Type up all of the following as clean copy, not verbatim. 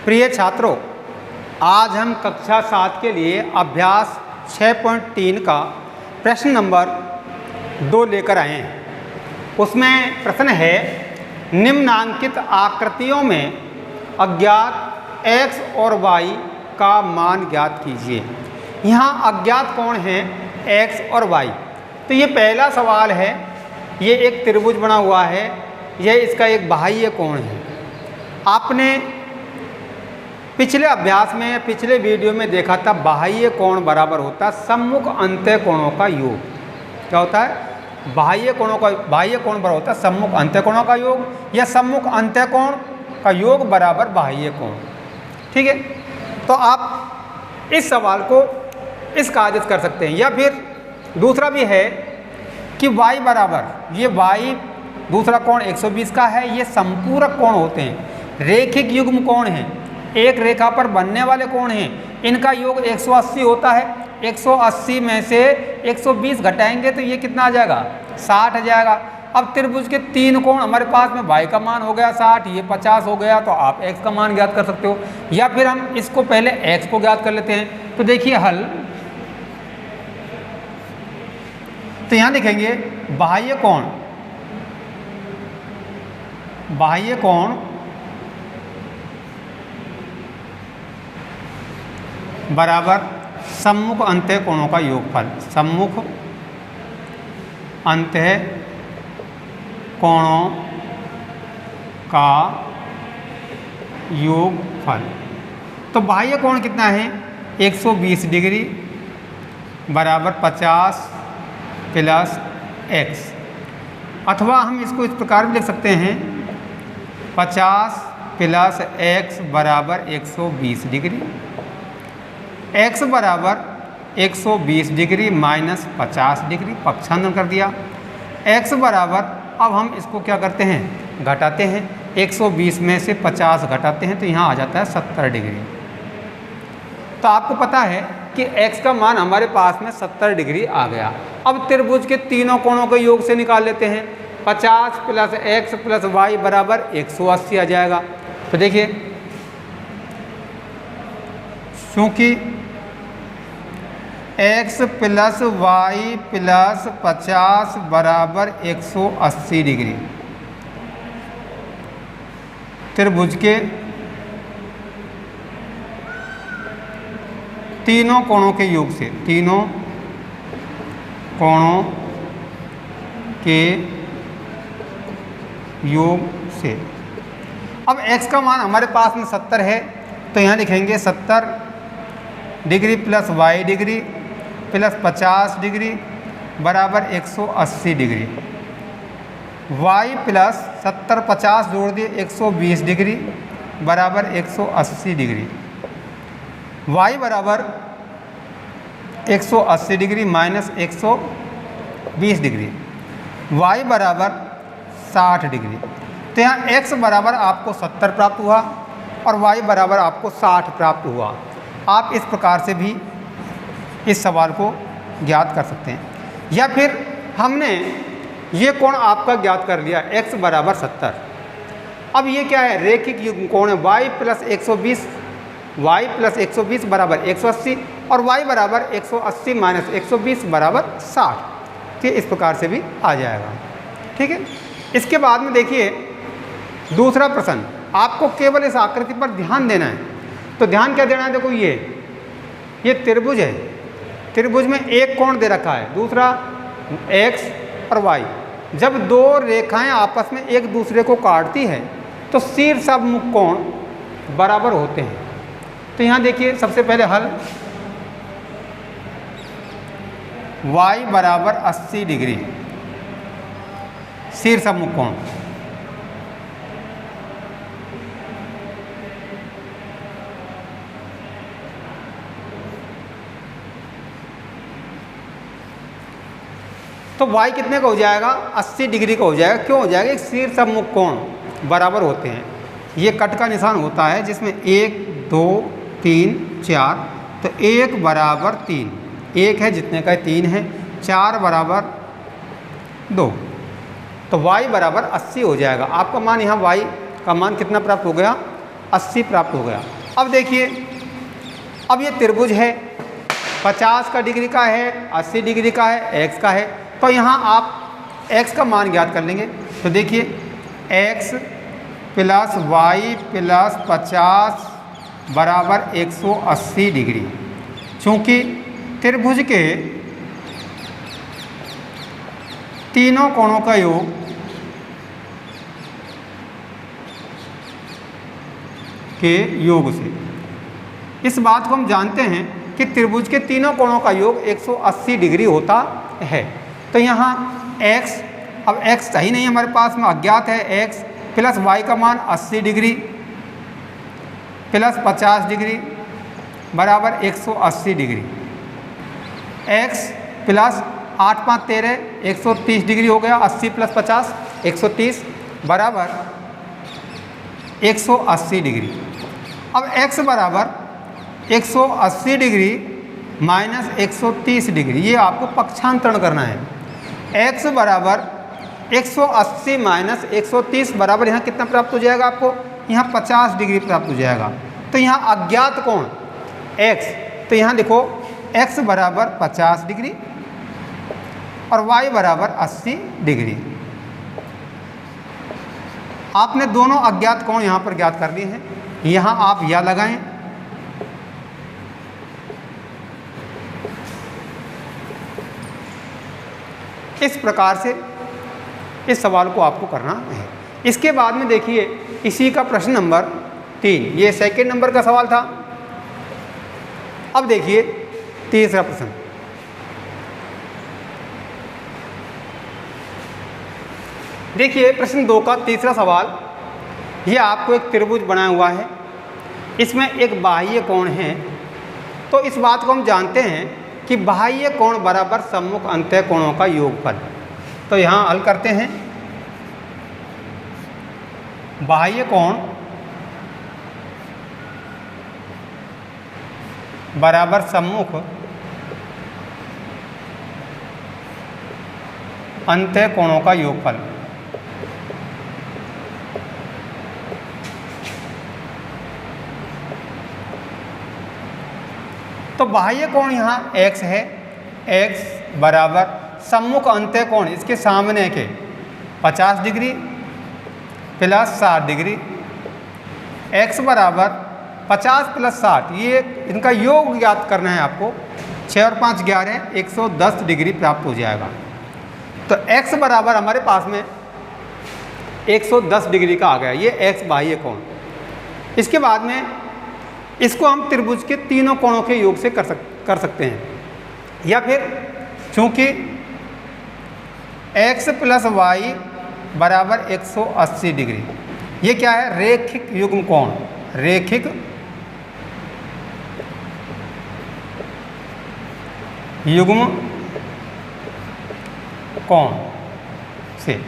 प्रिय छात्रों, आज हम कक्षा 7 के लिए अभ्यास 6.3 का प्रश्न नंबर 2 लेकर आए हैं। उसमें प्रश्न है, निम्नांकित आकृतियों में अज्ञात x और y का मान ज्ञात कीजिए। यहाँ अज्ञात कौन है? x और y। तो ये पहला सवाल है। ये एक त्रिभुज बना हुआ है, यह इसका एक बाह्य कोण है। आपने पिछले अभ्यास में, पिछले वीडियो में देखा था, बाह्य कोण बराबर होता है सम्मुख अंत्य कोणों का योग। क्या होता है? बाह्य कोण बराबर होता है सम्मुख अंत्य कोणों का योग, या सम्मुख अंत्य कोण का योग बराबर बाह्य कोण। ठीक है, तो आप इस सवाल को इस कायदे से कर सकते हैं। या फिर दूसरा भी है कि y बराबर, ये y दूसरा कोण 120 का है, ये संपूरक कोण होते हैं, रेखिक युग्म कोण हैं, एक रेखा पर बनने वाले कोण हैं। इनका योग 180 होता है। 180 में से 120 घटाएंगे तो ये कितना आ जाएगा? 60 आ जाएगा। अब त्रिभुज के 3 कोण हमारे पास में, y का मान हो गया 60, ये 50 हो गया, तो आप x का मान ज्ञात कर सकते हो। या फिर हम इसको पहले x को ज्ञात कर लेते हैं। तो देखिए हल, तो यहाँ लिखेंगे बाह्य कोण बराबर सम्मुख अंत्य कोणों का योगफल। सम्मुख अंत्य कोणों का योगफल। तो बाह्य कोण कितना है? 120 डिग्री बराबर 50 प्लस x। अथवा हम इसको इस प्रकार भी लिख सकते हैं, 50 प्लस x बराबर 120 डिग्री। x बराबर 120 डिग्री माइनस 50 डिग्री, पक्षांतरण कर दिया। x बराबर, अब हम इसको क्या करते हैं? घटाते हैं। 120 में से 50 घटाते हैं तो यहाँ आ जाता है 70 डिग्री। तो आपको पता है कि x का मान हमारे पास में 70 डिग्री आ गया। अब त्रिभुज के तीनों कोणों के योग से निकाल लेते हैं। 50 प्लस x प्लस y बराबर 180 आ जाएगा। तो देखिए, क्योंकि x प्लस y प्लस 50 बराबर 180 डिग्री, त्रिभुज के तीनों कोणों के योग से, तीनों कोणों के योग से। अब x का मान हमारे पास में 70 है, तो यहाँ लिखेंगे 70 degree plus y degree plus 50 degree बराबर 180 डिग्री। y प्लस 70 50 जोड़ दिए 120 डिग्री बराबर 180 डिग्री। y बराबर 180 डिग्री माइनस 120 डिग्री, y बराबर 60 डिग्री। तो यहाँ x बराबर आपको 70 प्राप्त हुआ और y बराबर आपको 60 प्राप्त हुआ। आप इस प्रकार से भी इस सवाल को ज्ञात कर सकते हैं। या फिर हमने ये कोण आपका ज्ञात कर लिया, x बराबर 70। अब ये क्या है? रेखिक युग्म कोण है। y प्लस 120 बराबर 180 और y बराबर 180 माइनस 120 बराबर 60। तो इस प्रकार से भी आ जाएगा। ठीक है, इसके बाद में देखिए दूसरा प्रश्न। आपको केवल इस आकृति पर ध्यान देना है। तो ध्यान क्या देना है? देखो ये त्रिभुज है, त्रिभुज में एक कोण दे रखा है, दूसरा x और y। जब दो रेखाएं आपस में एक दूसरे को काटती है तो शीर्ष अभिमुख कोण बराबर होते हैं। तो यहाँ देखिए सबसे पहले हल, y बराबर 80 डिग्री शीर्ष अभिमुख कोण। तो y कितने का हो जाएगा? 80 डिग्री का हो जाएगा। क्यों हो जाएगा? एक शीर्ष अभिमुख कोण बराबर होते हैं। ये कट का निशान होता है जिसमें 1 2 3 4, तो 1 बराबर 3, 1 है जितने का 3 है, 4 बराबर 2, तो y बराबर 80 हो जाएगा। आपका मान यहाँ y का मान कितना प्राप्त हो गया? 80 प्राप्त हो गया। अब देखिए, अब ये त्रिभुज है, 50 का डिग्री का है, 80 डिग्री का है, x का है, तो यहाँ आप x का मान ज्ञात कर लेंगे। तो देखिए x प्लस वाई प्लस 50 बराबर 180 डिग्री। चूँकि त्रिभुज के तीनों कोणों का योग के योग से, इस बात को हम जानते हैं कि त्रिभुज के तीनों कोणों का योग 180 डिग्री होता है। तो यहाँ x, अब x सही नहीं है हमारे पास में, अज्ञात है। x प्लस y का मान 80 डिग्री प्लस 50 डिग्री बराबर 180 डिग्री। x प्लस 8 5 13 130 डिग्री हो गया। 80 प्लस 50 130 बराबर 180 डिग्री। अब x बराबर 180 डिग्री माइनस 130 डिग्री, ये आपको पक्षांतरण करना है। x बराबर 180 माइनस 130 बराबर यहाँ कितना प्राप्त हो जाएगा आपको? यहाँ 50 डिग्री प्राप्त हो जाएगा। तो यहाँ अज्ञात कोण x, तो यहाँ देखो x बराबर 50 डिग्री और y बराबर 80 डिग्री। आपने दोनों अज्ञात कोण यहाँ पर ज्ञात कर लिए हैं। यहाँ आप या लगाएं, इस प्रकार से इस सवाल को आपको करना है। इसके बाद में देखिए इसी का प्रश्न नंबर 3, ये सेकंड नंबर का सवाल था। अब देखिए तीसरा प्रश्न। देखिए प्रश्न 2 का तीसरा सवाल, ये आपको एक त्रिभुज बनाया हुआ है, इसमें एक बाह्य कोण है। तो इस बात को हम जानते हैं कि बाह्य कोण बराबर सम्मुख अंतः कोणों का योगफल। तो यहाँ हल करते हैं। बाह्य कोण बराबर सम्मुख अंतः कोणों का योगफल। तो बाह्य कोण यहाँ x है, x बराबर सम्मुख अंतः कोण इसके सामने के 50 डिग्री प्लस 60 डिग्री। x बराबर 50 प्लस 60, ये इनका योग ज्ञात करना है आपको। 6 और 5 11 110 डिग्री प्राप्त हो जाएगा। तो x बराबर हमारे पास में 110 डिग्री का आ गया, ये x बाह्य कोण। इसके बाद में इसको हम त्रिभुज के तीनों कोणों के योग से कर सकते हैं। या फिर चूंकि x प्लस वाई बराबर 180 डिग्री, ये क्या है? रेखिक युग्म कोण, रेखिक युग्म कोण से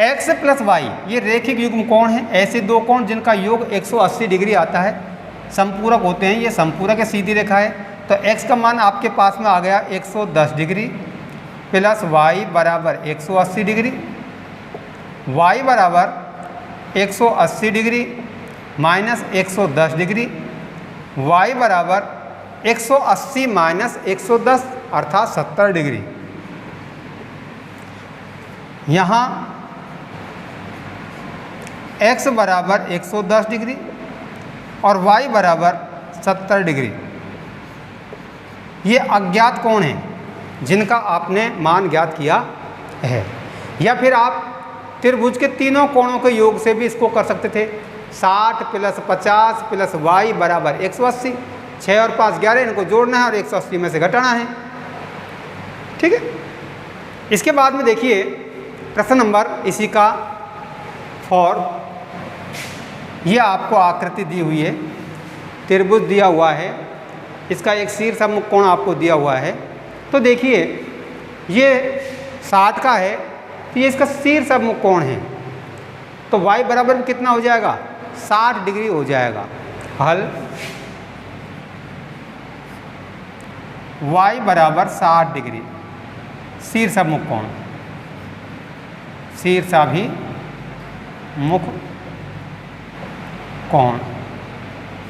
x प्लस वाई, ये रेखिक युग्म कोण है। ऐसे दो कोण जिनका योग 180 डिग्री आता है, संपूरक होते हैं। ये संपूरक है, सीधी रेखा है। तो x का मान आपके पास में आ गया 110 डिग्री प्लस y बराबर 180 डिग्री, y बराबर 180 डिग्री माइनस 110 डिग्री, y बराबर 180 माइनस 110 अर्थात 70 डिग्री। यहाँ x बराबर 110 डिग्री और y बराबर 70 डिग्री। ये अज्ञात कोण हैं जिनका आपने मान ज्ञात किया है। या फिर आप त्रिभुज के तीनों कोणों के योग से भी इसको कर सकते थे। 60 प्लस 50 प्लस y बराबर 180, 6 और 5 11, इनको जोड़ना है और 180 में से घटाना है। ठीक है। इसके बाद में देखिए प्रश्न नंबर इसी का 4, ये आपको आकृति दी हुई है, त्रिभुज दिया हुआ है, इसका एक शीर्षमुख कोण आपको दिया हुआ है। तो देखिए ये 60 का है, तो ये इसका शीर्षमुख कोण है। तो y बराबर कितना हो जाएगा? 60 डिग्री हो जाएगा। हल y बराबर 60 डिग्री शीर्षमुख कोण, शीर्षाभिमुख कोण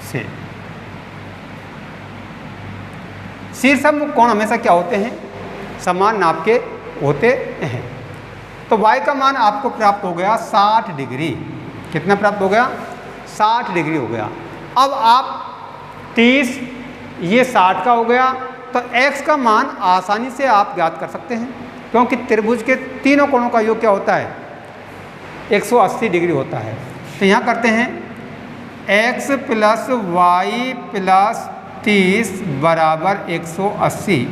से। शीर्षाभिमुख कोण हमेशा क्या होते हैं? समान नाप के होते हैं। तो y का मान आपको प्राप्त हो गया 60 डिग्री। कितना प्राप्त हो गया? 60 डिग्री हो गया। अब आप 30, ये 60 का हो गया, तो x का मान आसानी से आप ज्ञात कर सकते हैं, क्योंकि त्रिभुज के तीनों कोणों का योग क्या होता है? 180 डिग्री होता है। तो यहाँ करते हैं x प्लस वाई प्लस 30 बराबर 180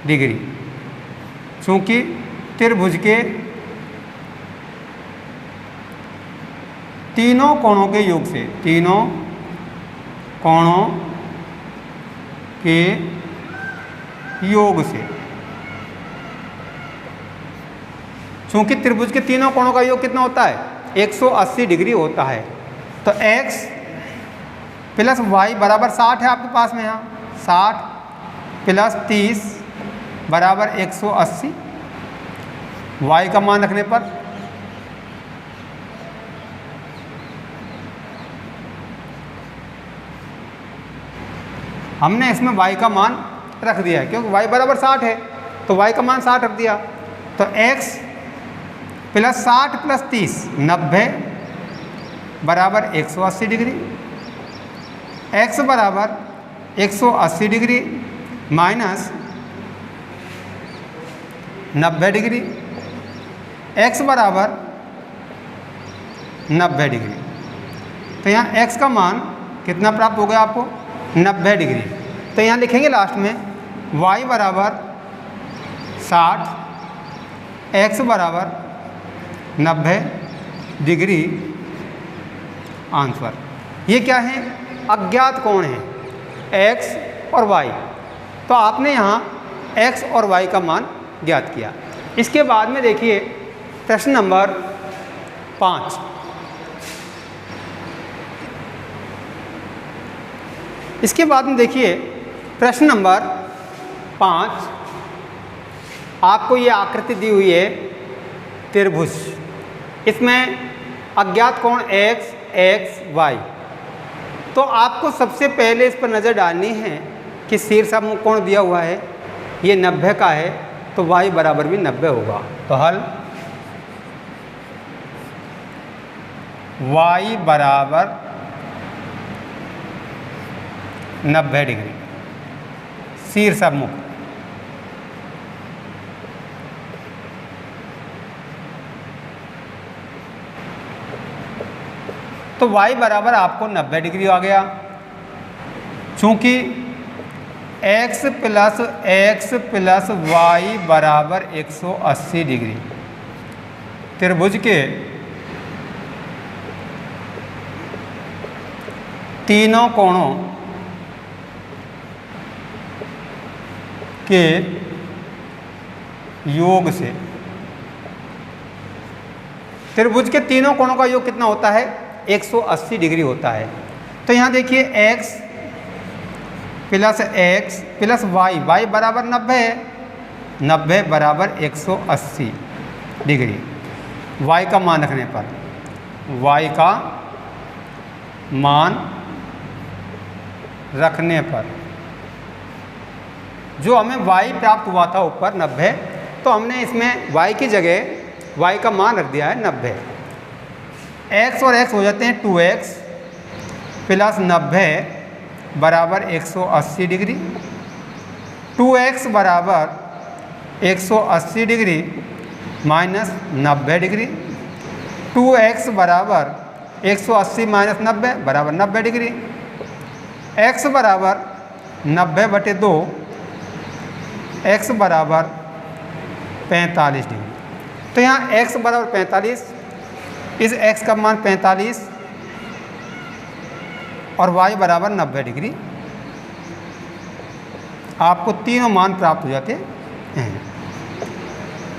डिग्री। चूँकि त्रिभुज के तीनों कोणों के योग से, तीनों कोणों के योग से, चूंकि त्रिभुज के तीनों कोणों का योग कितना होता है? 180 डिग्री होता है। तो x प्लस वाई बराबर 60 है आपके पास में, यहाँ 60 प्लस 30 बराबर 180। y का मान रखने पर हमने इसमें y का मान रख दिया है, क्योंकि y बराबर 60 है, तो y का मान 60 रख दिया। तो x प्लस 60 प्लस 30 90 बराबर 180 डिग्री। x बराबर 180 डिग्री माइनस 90 डिग्री, x बराबर 90 डिग्री। तो यहाँ x का मान कितना प्राप्त हो गया आपको? 90 डिग्री। तो यहाँ लिखेंगे लास्ट में y बराबर 60, x बराबर 90 डिग्री आंसर। ये क्या है? अज्ञात कोण है x और y। तो आपने यहाँ x और y का मान ज्ञात किया। इसके बाद में देखिए प्रश्न नंबर 5। इसके बाद में देखिए प्रश्न नंबर 5। आपको ये आकृति दी हुई है त्रिभुज, इसमें अज्ञात कोण x, x, y। तो आपको सबसे पहले इस पर नज़र डालनी है कि शीर्षाभिमुख कोण दिया हुआ है, ये 90 का है, तो y बराबर भी 90 होगा। तो हल y बराबर 90 डिग्री शीर्षाभिमुख। तो y बराबर आपको 90 डिग्री आ गया। चूंकि x प्लस वाई बराबर 180 डिग्री त्रिभुज के तीनों कोणों के योग से, त्रिभुज के तीनों कोणों का योग कितना होता है? 180 डिग्री होता है। तो यहाँ देखिए x प्लस वाई, वाई बराबर 90 है, 90 बराबर 180 डिग्री। y का मान रखने पर, y का मान रखने पर जो हमें y प्राप्त हुआ था ऊपर 90, तो हमने इसमें y की जगह y का मान रख दिया है 90। x और x हो जाते हैं 2x प्लस 90 बराबर 180 डिग्री। 2x बराबर 180 डिग्री माइनस 90 डिग्री। 2x बराबर 180 माइनस 90 बराबर 90 डिग्री। x बराबर 90/2, x बराबर 45 डिग्री। तो यहाँ x बराबर 45, इस x का मान 45 और y बराबर 90 डिग्री। आपको तीनों मान प्राप्त हो जाते हैं।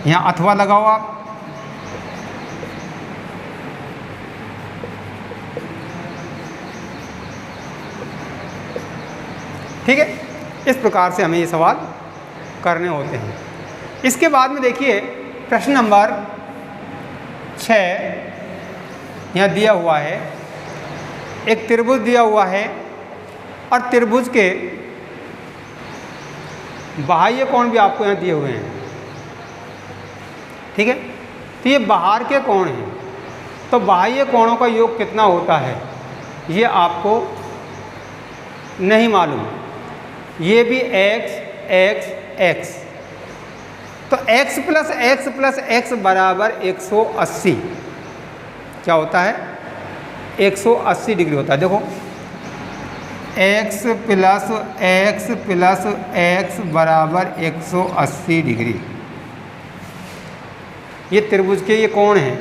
यहाँ अथवा लगाओ आप। ठीक है, इस प्रकार से हमें ये सवाल करने होते हैं। इसके बाद में देखिए प्रश्न नंबर 6 यहाँ दिया हुआ है एक त्रिभुज दिया हुआ है और त्रिभुज के बाह्य कोण भी आपको यहाँ दिए हुए हैं, ठीक है। तो ये बाहर के कोण हैं, तो बाह्य कोणों का योग कितना होता है ये आपको नहीं मालूम। ये भी x x x, तो x plus x plus x बराबर 180 क्या होता है, 180 डिग्री होता है। देखो x प्लस एक्स बराबर 180 डिग्री। ये त्रिभुज के ये कोण हैं,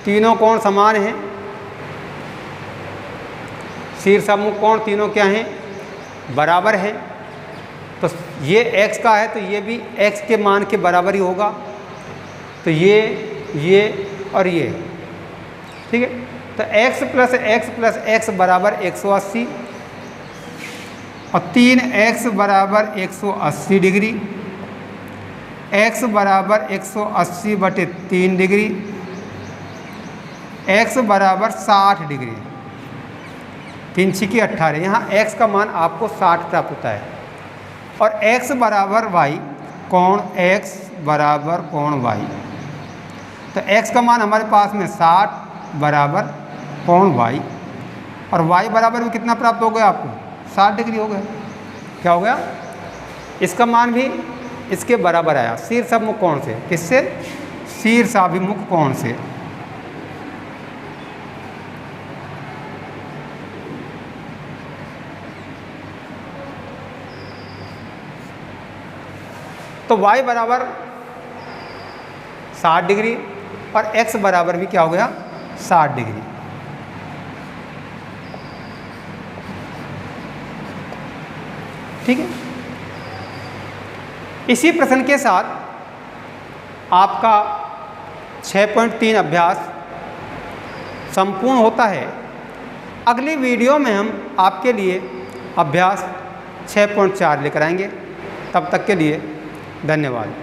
तीनों कोण समान हैं। शीर्षमुख कोण तीनों क्या हैं, बराबर है। तो ये x का है तो ये भी x के मान के बराबर ही होगा। तो ये और ये, ठीक है। तो x प्लस एक्स बराबर 180 और 3x बराबर 180 डिग्री, x बराबर 180 बटे 3 डिग्री, x बराबर 60 डिग्री, 3 छिकी 18। यहाँ x का मान आपको 60 प्राप्त होता है और x बराबर y, कोण x बराबर कोण y। तो x का मान हमारे पास में 60 बराबर कोण y और y बराबर भी कितना प्राप्त हो गया आपको, 60 डिग्री हो गया। क्या हो गया, इसका मान भी इसके बराबर आया शीर्षाभिमुख कोण से। किससे, शीर्षाभिमुख कोण से। तो y बराबर 60 डिग्री और x बराबर भी क्या हो गया, 60 डिग्री। ठीक है। इसी प्रश्न के साथ आपका 6.3 अभ्यास संपूर्ण होता है। अगली वीडियो में हम आपके लिए अभ्यास 6.4 लेकर आएंगे। तब तक के लिए धन्यवाद।